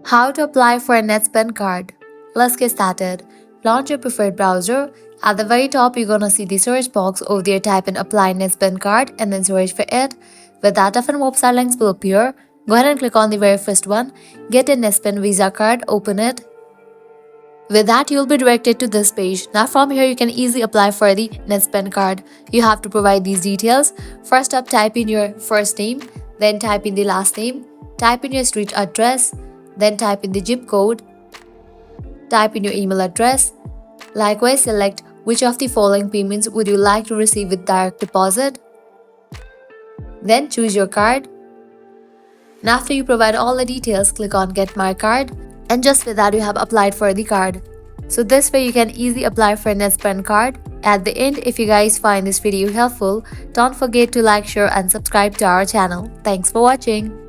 How to apply for a NetSpend card. Let's get started. Launch your preferred browser. At the very top, you're gonna see the search box. Over there, type in apply NetSpend card and then search for it. With that, different website links will appear. Go ahead and click on the very first one. Get a NetSpend Visa card, open it. With that, you'll be directed to this page. Now from here, you can easily apply for the NetSpend card. You have to provide these details. First up, type in your first name, then type in the last name, type in your street address, then type in the zip code, type in your email address. Likewise, select which of the following payments would you like to receive with direct deposit. Then choose your card. And after you provide all the details, click on Get My Card. And just with that, you have applied for the card. So this way you can easily apply for a NetSpend card. At the end, if you guys find this video helpful, don't forget to like, share and subscribe to our channel. Thanks for watching.